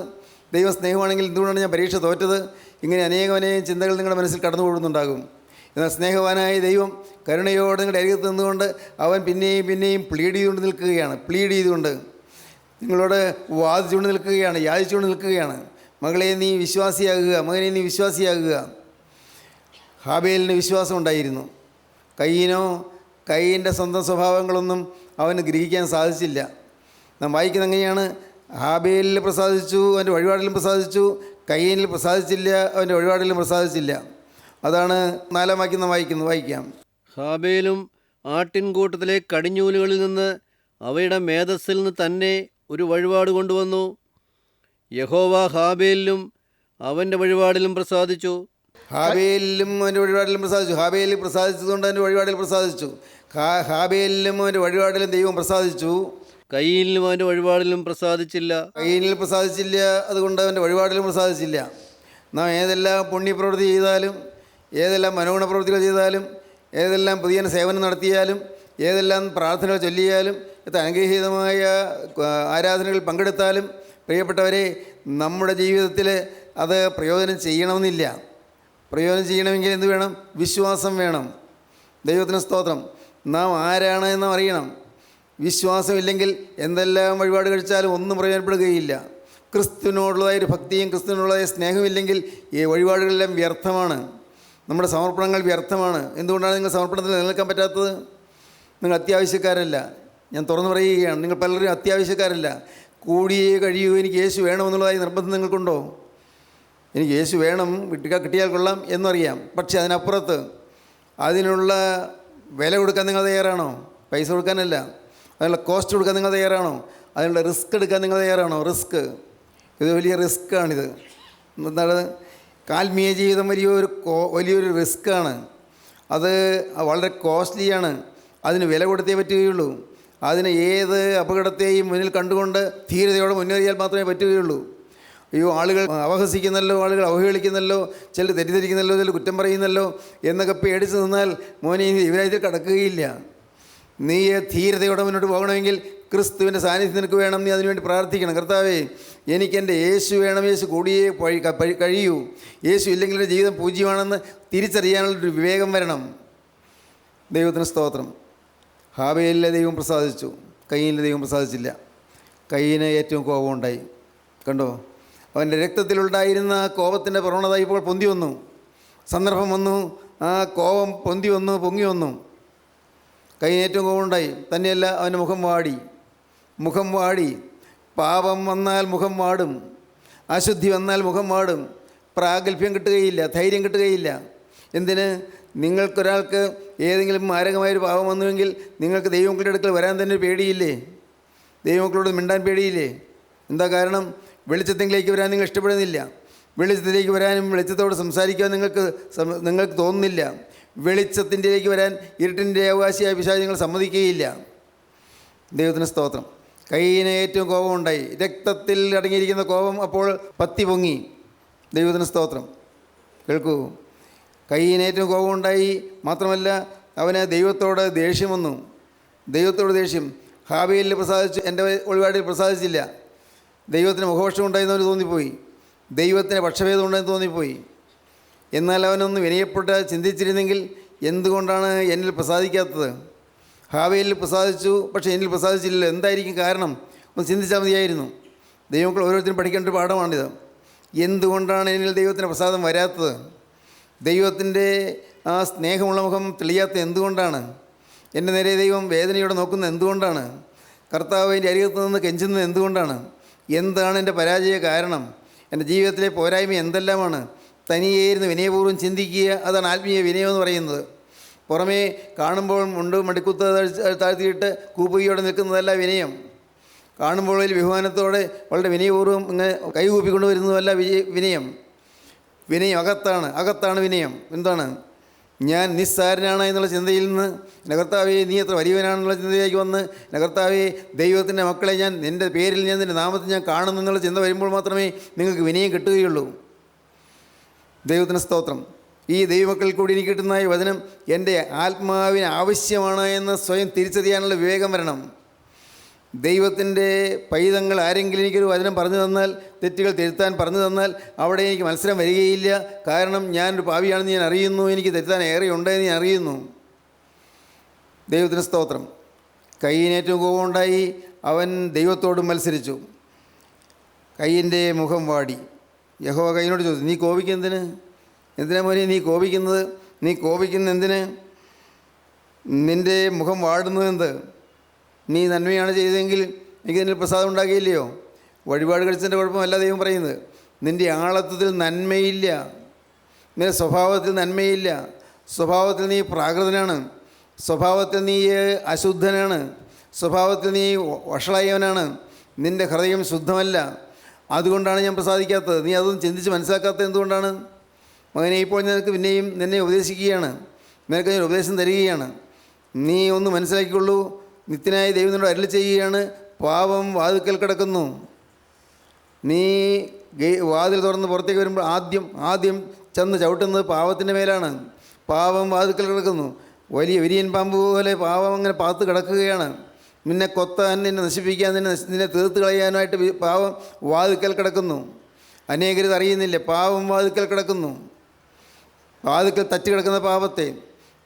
ദൈവം സ്നേഹമാണെങ്കിൽ എന്തുകൊണ്ടാണ് ഞാൻ പരീക്ഷ തോറ്റത്? ഇങ്ങനെ അനേകം ചിന്തകൾ നിങ്ങളുടെ മനസ്സിൽ കടന്നു പോകുന്നുണ്ടാകും. എന്നാൽ സ്നേഹവാനായ ദൈവം കരുണയോടെ നിങ്ങളുടെ അരികത്ത് നിന്നുകൊണ്ട് അവൻ പിന്നെയും പ്ലീഡ് ചെയ്തുകൊണ്ട് നിങ്ങളോട് വാദിച്ചുകൊണ്ട് നിൽക്കുകയാണ്, യാചിച്ചുകൊണ്ട് നിൽക്കുകയാണ്. മകളെ, നീ വിശ്വാസിയാകുക, മകനെ, നീ വിശ്വാസിയാകുക. ഹാബേലിന് വിശ്വാസം ഉണ്ടായിരുന്നു. കയ്യിൻ്റെ സ്വന്തം സ്വഭാവങ്ങളൊന്നും അവന് ഗ്രഹിക്കാൻ സാധിച്ചില്ല. നാം വായിക്കുന്നത് എങ്ങനെയാണ്? ഹാബേലിൽ പ്രസാദിച്ചു, അവൻ്റെ വഴിപാടിലും പ്രസാദിച്ചു. കയ്യിനിൽ പ്രസാദിച്ചില്ല, അവൻ്റെ വഴിപാടിലും പ്രസാദിച്ചില്ല. അതാണ് 4-ാം വാക്യം നാം വായിക്കാം. ഹാബേലും ആട്ടിൻകൂട്ടത്തിലെ കടിഞ്ഞൂലുകളിൽ നിന്ന് അവയുടെ മേധസ്സിൽ നിന്ന് തന്നെ ഒരു വഴിപാട് കൊണ്ടുവന്നു. യഹോവ ഹാബേലിലും അവൻ്റെ വഴിപാടിലും പ്രസാദിച്ചു. ഹാബേലിലും അവൻ്റെ വഴിപാടിലും പ്രസാദിച്ചു. ഹാബേലിൽ പ്രസാദിച്ചതുകൊണ്ട് അവൻ്റെ വഴിപാടിൽ പ്രസാദിച്ചു. ഹാബേലിലും അവൻ്റെ വഴിപാടിലും ദൈവം പ്രസാദിച്ചു. കയ്യിലും അവൻ്റെ വഴിപാടിലും പ്രസാദിച്ചില്ല. കയ്യിനിൽ പ്രസാദിച്ചില്ല, അതുകൊണ്ട് അവൻ്റെ വഴിപാടിലും പ്രസാദിച്ചില്ല. നാം ഏതെല്ലാം പുണ്യപ്രവൃത്തി ചെയ്താലും, ഏതെല്ലാം മനോഗുണ പ്രവൃത്തികൾ ചെയ്താലും, ഏതെല്ലാം പുതിയ സേവനം നടത്തിയാലും, ഏതെല്ലാം പ്രാർത്ഥനകൾ ചൊല്ലിയാലും, എത്ര അനുഗ്രഹീതമായ ആരാധനകളിൽ പങ്കെടുത്താലും, പ്രിയപ്പെട്ടവരെ, നമ്മുടെ ജീവിതത്തിൽ അത് പ്രയോജനം ചെയ്യണമെന്നില്ല. പ്രയോജനം ചെയ്യണമെങ്കിൽ എന്ത് വേണം? വിശ്വാസം വേണം. ദൈവത്തിന് സ്തോത്രം. നാം ആരാണ് എന്ന് അറിയണം. വിശ്വാസമില്ലെങ്കിൽ എന്തെല്ലാം വഴിപാട് കഴിച്ചാലും ഒന്നും പ്രയോജനപ്പെടുകയില്ല. ക്രിസ്തുവിനോടുള്ളതായ ഒരു ഭക്തിയും ക്രിസ്തുവിനുള്ളതായ സ്നേഹമില്ലെങ്കിൽ ഈ വഴിപാടുകളെല്ലാം വ്യർത്ഥമാണ്. നമ്മുടെ സമർപ്പണങ്ങൾ വ്യർത്ഥമാണ്. എന്തുകൊണ്ടാണ് നിങ്ങൾ സമർപ്പണത്തിൽ നിലനിൽക്കാൻ പറ്റാത്തത്? നിങ്ങൾ അത്യാവശ്യക്കാരല്ല. ഞാൻ തുറന്നു പറയുകയാണ്, നിങ്ങൾ പലരും അത്യാവശ്യക്കാരല്ല. കൂടിയേ കഴിയൂ, എനിക്ക് യേശു വേണമെന്നുള്ളതായി നിർബന്ധം നിങ്ങൾക്കുണ്ടോ? എനിക്ക് യേശു വേണം, കിട്ടിയാൽ കൊള്ളാം എന്നറിയാം. പക്ഷേ അതിനപ്പുറത്ത് അതിനുള്ള വില കൊടുക്കാൻ നിങ്ങൾ തയ്യാറാണോ? പൈസ കൊടുക്കാനല്ല, അതിനുള്ള കോസ്റ്റ് കൊടുക്കാൻ നിങ്ങൾ തയ്യാറാണോ? അതിനുള്ള റിസ്ക് എടുക്കാൻ നിങ്ങൾ തയ്യാറാണോ? റിസ്ക്, ഇത് വലിയ റിസ്ക്കാണിത്. എന്താണ്? ആത്മീയ ജീവിതം വലിയൊരു റിസ്ക്കാണ്. അത് വളരെ കോസ്റ്റ്ലിയാണ്. അതിന് വില കൊടുത്തേ പറ്റുകയുള്ളൂ. അതിന് ഏത് അപകടത്തെയും മുന്നിൽ കണ്ടുകൊണ്ട് ധീരതയോടെ മുന്നേറിയാൽ മാത്രമേ പറ്റുകയുള്ളൂ. അയ്യോ, ആളുകൾ അപഹസിക്കുന്നല്ലോ, ആളുകൾ അവഹേളിക്കുന്നല്ലോ, ചിലർ തെറ്റിദ്ധരിക്കുന്നല്ലോ, ചിലർ കുറ്റം പറയുന്നല്ലോ എന്നൊക്കെ പേടിച്ച് നിന്നാൽ മോനെ ദൈവരാജ്യത്തിൽ കടക്കുകയില്ല. നീ ധീരതയോടെ മുന്നോട്ട് പോകണമെങ്കിൽ ക്രിസ്തുവിൻ്റെ സാന്നിധ്യം നിനക്ക് വേണം. നീ അതിനുവേണ്ടി പ്രാർത്ഥിക്കണം. കർത്താവേ, എനിക്കെൻ്റെ യേശു വേണം, യേശു കൂടിയേ കഴിയൂ, യേശു ഇല്ലെങ്കിൽ എൻ്റെ ജീവിതം പൂജ്യമാണെന്ന് തിരിച്ചറിയാനുള്ളൊരു വിവേകം വരണം. ദൈവത്തിന് സ്തോത്രം. ഹാബേലിലെ ദൈവം പ്രസാദിച്ചു, കയ്യിലെ ദൈവം പ്രസാദിച്ചില്ല. കയ്യിന് ഏറ്റവും കോപമുണ്ടായി. കണ്ടോ? അവൻ്റെ രക്തത്തിലുണ്ടായിരുന്ന കോപത്തിൻ്റെ പ്രവണത ഇപ്പോൾ പൊന്തി വന്നു. സന്ദർഭം വന്നു, ആ കോപം പൊന്തി വന്നു, പൊങ്ങി വന്നു. കയ്യിന് ഏറ്റവും കോപമുണ്ടായി. തന്നെയല്ല, അവൻ്റെ മുഖം വാടി. പാപം വന്നാൽ മുഖം വാടും, അശുദ്ധി വന്നാൽ മുഖം വാടും. പ്രാഗൽഭ്യം കിട്ടുകയില്ല, ധൈര്യം കിട്ടുകയില്ല. എന്തിന്? നിങ്ങൾക്കൊരാൾക്ക് ഏതെങ്കിലും മാരകമായൊരു പാപം വന്നുവെങ്കിൽ നിങ്ങൾക്ക് ദൈവമക്കളുടെ അടുക്കൽ വരാൻ തന്നെ പേടിയില്ലേ? ദൈവമക്കളോട് മിണ്ടാൻ പേടിയില്ലേ? എന്താ കാരണം? വെളിച്ചത്തിലേക്ക് വരാൻ നിങ്ങൾ ഇഷ്ടപ്പെടുന്നില്ല. വെളിച്ചത്തിലേക്ക് വരാനും വെളിച്ചത്തോട് സംസാരിക്കാൻ നിങ്ങൾക്ക് തോന്നുന്നില്ല. വെളിച്ചത്തിൻ്റെലേക്ക് വരാൻ ഇരുട്ടിൻ്റെ അവകാശിയായ പിശാച് നിങ്ങൾ സമ്മതിക്കുകയില്ല. ദൈവത്തിന് സ്തോത്രം. കയ്യിന് ഏറ്റവും കോപമുണ്ടായി. രക്തത്തിൽ അടങ്ങിയിരിക്കുന്ന കോപം അപ്പോൾ പത്തി പൊങ്ങി. ദൈവത്തിന് സ്തോത്രം. കേൾക്കൂ, കയ്യിന് ഏറ്റവും കോപമുണ്ടായി. മാത്രമല്ല, അവന് ദൈവത്തോട് ദേഷ്യം വന്നു. ദൈവത്തോട് ദേഷ്യം. ഹാബേലിൽ പ്രസാദിച്ചു, എൻ്റെ വഴിപാടിൽ പ്രസാദിച്ചില്ല. ദൈവത്തിന് മുഖപക്ഷം ഉണ്ടായിരുന്നവന് തോന്നിപ്പോയി, ദൈവത്തിന് പക്ഷഭേദം ഉണ്ടെന്ന് തോന്നിപ്പോയി. എന്നാൽ അവനൊന്ന് വിനയപ്പെട്ട് ചിന്തിച്ചിരുന്നെങ്കിൽ എന്തുകൊണ്ടാണ് എന്നിൽ പ്രസാദിക്കാത്തത്? ഹാബേലിൽ പ്രസാദിച്ചു, പക്ഷേ എന്നിൽ പ്രസാദിച്ചില്ലല്ലോ. എന്തായിരിക്കും കാരണം? ഒന്ന് ചിന്തിച്ചാൽ മതിയായിരുന്നു. ദൈവമക്കൾ ഓരോരുത്തരും പഠിക്കേണ്ട ഒരു പാഠമാണിത്. എന്തുകൊണ്ടാണ് എന്നിൽ ദൈവത്തിന് പ്രസാദം വരാത്തത്? ദൈവത്തിൻ്റെ ആ സ്നേഹമുള്ള മുഖം തെളിയാത്ത എന്തുകൊണ്ടാണ്? എൻ്റെ നേരെ ദൈവം വേദനയോടെ നോക്കുന്നത് എന്തുകൊണ്ടാണ്? കർത്താവ് എൻ്റെ അരികത്ത് നിന്ന് കെഞ്ചുന്നത് എന്തുകൊണ്ടാണ്? എന്താണ് എൻ്റെ പരാജയ കാരണം? എൻ്റെ ജീവിതത്തിലെ പോരായ്മ എന്തെല്ലാമാണ്? തനിയേയിരുന്ന് വിനയപൂർവ്വം ചിന്തിക്കുക, അതാണ് ആത്മീയ വിനയം എന്ന് പറയുന്നത്. പുറമേ കാണുമ്പോൾ മുണ്ട് മടിക്കുത്ത് താഴ്ത്തിയിട്ട് കൂപ്പുകയോടെ നിൽക്കുന്നതല്ല വിനയം. കാണുമ്പോൾ വലിയ ബഹുമാനത്തോടെ വളരെ വിനയപൂർവ്വം ഇങ്ങനെ കൈകൂപ്പിക്കൊണ്ട് വരുന്നതല്ല വിനയം. വിനയം അകത്താണ് വിനയം. എന്താണ്? ഞാൻ നിസ്സാരനാണ് എന്നുള്ള ചിന്തയിൽ നിന്ന് കർത്താവേ നീ എത്ര വലിയവനാണെന്നുള്ള ചിന്തയിലേക്ക് വന്ന് കർത്താവേ ദൈവത്തിൻ്റെ മക്കളെ ഞാൻ നിൻ്റെ പേരിൽ ഞാൻ നിൻ്റെ നാമത്തിൽ ഞാൻ കാണുന്നു എന്നുള്ള ചിന്ത വരുമ്പോൾ മാത്രമേ നിങ്ങൾക്ക് വിനയം കിട്ടുകയുള്ളൂ. ദൈവത്തിന് സ്തോത്രം. ഈ ദൈവമക്കളിൽ കൂടി എനിക്ക് കിട്ടുന്ന ഈ വചനം എൻ്റെ ആത്മാവിന് ആവശ്യമാണ് എന്ന് സ്വയം തിരിച്ചറിയാനുള്ള വിവേകം വരണം. ദൈവത്തിൻ്റെ പൈതങ്ങൾ ആരെങ്കിലും എനിക്കൊരു വചനം പറഞ്ഞു തന്നാൽ, തെറ്റുകൾ തിരുത്താൻ പറഞ്ഞു തന്നാൽ അവിടെ എനിക്ക് മത്സരം വരികയില്ല. കാരണം ഞാനൊരു പാപിയാണെന്ന് ഞാൻ അറിയുന്നു, എനിക്ക് തിരുത്താൻ ഏറെ ഉണ്ടെന്ന് ഞാൻ അറിയുന്നു. ദൈവത്തിന് സ്തോത്രം. കയ്യിന് ഏറ്റവും കോപമുണ്ടായി. അവൻ ദൈവത്തോട് മത്സരിച്ചു. കയ്യിൻ്റെ മുഖം വാടി. യഹോവ കയ്യിനോട് ചോദിച്ചു, നീ കോപിക്കുന്നതിന്? എന്തിനാ മോനെ നീ കോപിക്കുന്നത്? നീ കോപിക്കുന്ന എന്തിന്? നിൻ്റെ മുഖം വാടുന്നത് എന്ത്? നീ നന്മയാണ് ചെയ്തതെങ്കിൽ എനിക്ക് നിന്നിൽ പ്രസാദം ഉണ്ടാകുകയില്ലയോ? വഴിപാട് കഴിച്ചതിൻ്റെ കുഴപ്പമല്ല ദൈവം പറയുന്നത്. നിൻ്റെ ആളത്വത്തിൽ നന്മയില്ല, നിൻ്റെ സ്വഭാവത്തിൽ നന്മയില്ല. സ്വഭാവത്തിൽ നീ പ്രാകൃതനാണ്, സ്വഭാവത്തിൽ നീ അശുദ്ധനാണ്, സ്വഭാവത്തിൽ നീ വഷളായവനാണ്, നിൻ്റെ ഹൃദയം ശുദ്ധമല്ല. അതുകൊണ്ടാണ് ഞാൻ പ്രസാദിക്കാത്തത്. നീ അതൊന്നും ചിന്തിച്ച് മനസ്സിലാക്കാത്തത് എന്തുകൊണ്ടാണ്? മകനെ, ഇപ്പോൾ നിനക്ക് പിന്നെയും നിന്നെ ഉപദേശിക്കുകയാണ്, നിനക്ക് ഞാൻ ഉപദേശം തരികയാണ്. നീ ഒന്ന് മനസ്സിലാക്കിക്കൊള്ളൂ. നിത്യനായ ദൈവം നിന്നോട് അരുളി ചെയ്യുകയാണ്, പാപം വാതിൽക്കൽ കിടക്കുന്നു. നീ വാതിൽ തുറന്ന് പുറത്തേക്ക് വരുമ്പോൾ ആദ്യം ചെന്ന് ചവിട്ടുന്നത് പാപത്തിൻ്റെ മേലാണ്. പാപം വാതിൽക്കൽ കിടക്കുന്നു. വലിയ വിരിയൻ പാമ്പ് പോലെ പാപം അങ്ങനെ പാത്ത് കിടക്കുകയാണ്. നിന്നെ കൊത്താൻ, നിന്നെ നശിപ്പിക്കാൻ, നിന്നെ തീർത്ത് കളയാനായിട്ട് പാപം വാതിൽക്കൽ കിടക്കുന്നു. അനേകരിത് അറിയുന്നില്ല. പാപം വാതിൽക്കൽ കിടക്കുന്നു. വാതിൽക്കൽ തച്ചു കിടക്കുന്ന പാപത്തെ,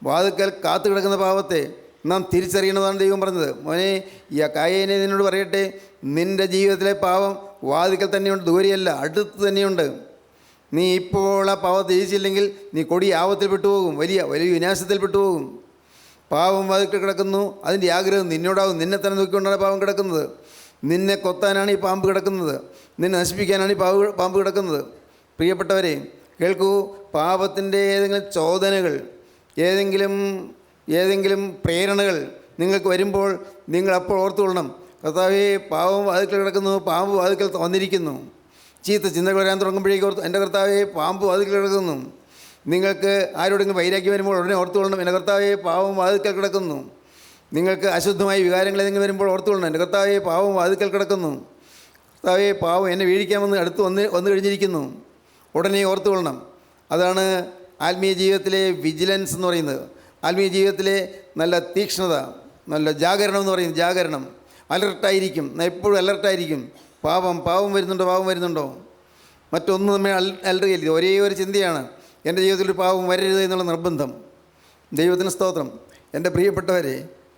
വാതിൽക്കൽ കാത്തു കിടക്കുന്ന പാപത്തെ നാം തിരിച്ചറിയണമെന്നാണ് ദൈവം പറഞ്ഞത്. മോനെ, ഈ കായേനെ നിന്നോട് പറയട്ടെ, നിൻ്റെ ജീവിതത്തിലെ പാവം വാതിക്കൽ തന്നെയുണ്ട്, ദൂരെയല്ല, അടുത്ത് തന്നെയുണ്ട്. നീ ഇപ്പോൾ ആ പാവത്തെ ജയിച്ചില്ലെങ്കിൽ നീ കൊടിയ ആപത്തിൽ പെട്ടുപോകും, വലിയ വലിയ വിനാശത്തിൽ പെട്ടുപോകും. പാവം വാതിക്കൽ കിടക്കുന്നു, അതിൻ്റെ ആഗ്രഹം നിന്നോടാകും. നിന്നെ തന്നെ നോക്കിക്കൊണ്ടാണ് പാവം കിടക്കുന്നത്. നിന്നെ കൊത്താനാണ് ഈ പാമ്പ് കിടക്കുന്നത്, നിന്നെ നശിപ്പിക്കാനാണ് ഈ പാമ്പ് കിടക്കുന്നത്. പ്രിയപ്പെട്ടവരെ കേൾക്കൂ, പാപത്തിൻ്റെ ഏതെങ്കിലും ചോദനകൾ, ഏതെങ്കിലും പ്രേരണകൾ നിങ്ങൾക്ക് വരുമ്പോൾ നിങ്ങൾ അപ്പോൾ ഓർത്തുകൊള്ളണം, കർത്താവേ, പാവം വാതിക്കൽ കിടക്കുന്നു, പാമ്പ് വാതിക്കൽ വന്നിരിക്കുന്നു. ചീത്ത ചിന്തകൾ വരാൻ തുടങ്ങുമ്പോഴേക്കും ഓർത്ത്, എൻ്റെ കർത്താവേ, പാമ്പ് വാതിക്കൽ കിടക്കുന്നു. നിങ്ങൾക്ക് ആരോടെങ്കിലും വൈരാഗ്യം വരുമ്പോൾ ഉടനെ ഓർത്തുകൊള്ളണം, എൻ്റെ കർത്താവേ, പാവം വാതിക്കൽ കിടക്കുന്നു. നിങ്ങൾക്ക് അശുദ്ധമായ വികാരങ്ങൾ ഏതെങ്കിലും വരുമ്പോൾ ഓർത്തുകൊള്ളണം, എൻ്റെ കർത്താവേ, പാവം വാതിക്കൽ കിടക്കുന്നു. കർത്താവേ, പാവം എന്നെ വീഴിക്കാമെന്ന് അടുത്ത് വന്നു കഴിഞ്ഞിരിക്കുന്നു. ഉടനെ ഓർത്തുകൊള്ളണം. അതാണ് ആത്മീയ ജീവിതത്തിലെ വിജിലൻസ് എന്ന് പറയുന്നത്. ആത്മീയ ജീവിതത്തിലെ നല്ല തീക്ഷ്ണത, നല്ല ജാഗരണം എന്ന് പറയുന്നത്. ജാഗരണം, അലർട്ടായിരിക്കും, എപ്പോഴും അലർട്ടായിരിക്കും. പാവം വരുന്നുണ്ടോ. മറ്റൊന്നും നമ്മെ അലറുകയില്ല. ഒരേ ഒരു ചിന്തയാണ്, എൻ്റെ ജീവിതത്തിൽ ഒരു പാവം വരരുത് എന്നുള്ള നിർബന്ധം. ദൈവത്തിന് സ്തോത്രം. എൻ്റെ പ്രിയപ്പെട്ടവരെ,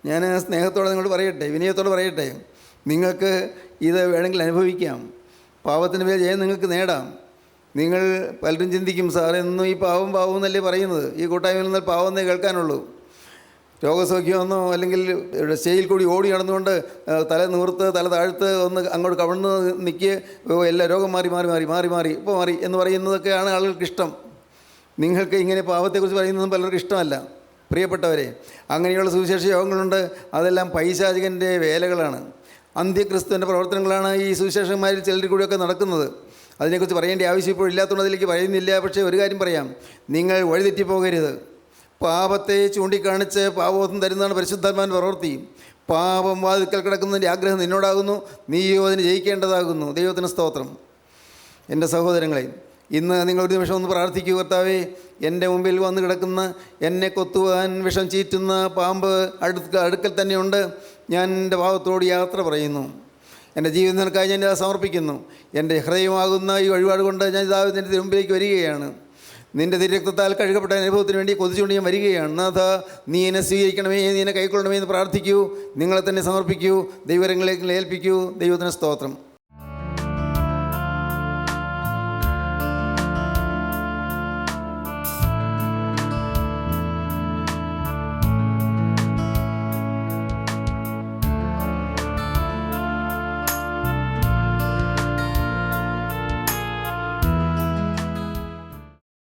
ഞാൻ സ്നേഹത്തോടെ നിങ്ങളോട് പറയട്ടെ, വിനയത്തോടെ പറയട്ടെ, നിങ്ങൾക്ക് ഇത് വേണമെങ്കിൽ അനുഭവിക്കാം. പാവത്തിൻ്റെ പേര് ജയം നിങ്ങൾക്ക് നേടാം. നിങ്ങൾ പലരും ചിന്തിക്കും, സാർ എന്നും ഈ പാവം എന്നല്ലേ പറയുന്നത്, ഈ കൂട്ടായ്മയിൽ നിന്നാൽ പാവം എന്നേ കേൾക്കാനുള്ളൂ. രോഗസൗഖ്യമെന്നോ അല്ലെങ്കിൽ സ്റ്റേജിൽ കൂടി ഓടി നടന്നുകൊണ്ട് തല നിവർത്ത് തല താഴ്ത്ത് ഒന്ന് അങ്ങോട്ട് കവിഴ്ന്ന് നിൽക്കുക, എല്ലാ രോഗം മാറി ഇപ്പോൾ മാറി എന്ന് പറയുന്നതൊക്കെയാണ് ആളുകൾക്ക് ഇഷ്ടം. നിങ്ങൾക്ക് ഇങ്ങനെ പാവത്തെക്കുറിച്ച് പറയുന്നതും പലർക്കും ഇഷ്ടമല്ല. പ്രിയപ്പെട്ടവരെ, അങ്ങനെയുള്ള സുവിശേഷ യോഗങ്ങളുണ്ട്, അതെല്ലാം പൈശാചികൻ്റെ വേലകളാണ്, അന്ത്യക്രിസ്തുവിൻ്റെ പ്രവർത്തനങ്ങളാണ് ഈ സുവിശേഷന്മാരിൽ ചിലരിൽ കൂടിയൊക്കെ നടക്കുന്നത്. അതിനെക്കുറിച്ച് പറയേണ്ട ആവശ്യം ഇപ്പോൾ ഇല്ലാത്തതുകൊണ്ട് അതിലേക്ക് പറയുന്നില്ല. പക്ഷേ ഒരു കാര്യം പറയാം, നിങ്ങൾ വഴിതെറ്റിപ്പോകരുത്. പാപത്തെ ചൂണ്ടിക്കാണിച്ച് പാപബോധം തരുന്നതാണ് പരിശുദ്ധാത്മാവിൻ്റെ പ്രവൃത്തി. പാപം വാതിക്കൽ കിടക്കുന്നതിൻ്റെ ആഗ്രഹം നിന്നോടാകുന്നു, നീയോ അതിന് ജയിക്കേണ്ടതാകുന്നു. ദൈവത്തിന് സ്തോത്രം. എൻ്റെ സഹോദരങ്ങളെ, ഇന്ന് നിങ്ങൾ ഒരു നിമിഷം ഒന്ന് പ്രാർത്ഥിക്കൂ, കർത്താവേ, എൻ്റെ മുമ്പിൽ വന്ന് കിടക്കുന്ന, എന്നെ കൊത്തുവാൻ വിഷം ചീറ്റുന്ന പാമ്പ് അടുക്കൽ തന്നെയുണ്ട്. ഞാൻ എൻ്റെ പാപത്തോട് യാത്ര പറയുന്നു. എൻ്റെ ജീവിതം നിനക്കായി ഞാൻ ഇതാ സമർപ്പിക്കുന്നു. എൻ്റെ ഹൃദയമാകുന്ന ഈ വഴിപാട് കൊണ്ട് ഞാൻ ഇതാ നിൻ്റെ മുമ്പിലേക്ക് വരികയാണ്. നിൻ്റെ തിരക്തത്താൽ കഴുകപ്പെട്ട അനുഭവത്തിന് വേണ്ടി കൊതിച്ചുകൊണ്ട് ഞാൻ വരികയാണ്. നാഥ, നീ എന്നെ സ്വീകരിക്കണമേ, നീ എന്നെ കൈക്കൊള്ളണമേ എന്ന് പ്രാർത്ഥിക്കൂ. നിങ്ങളെ തന്നെ സമർപ്പിക്കൂ, ദൈവരങ്ങളിലേക്ക് ഏൽപ്പിക്കൂ. ദൈവത്തിന് സ്തോത്രം.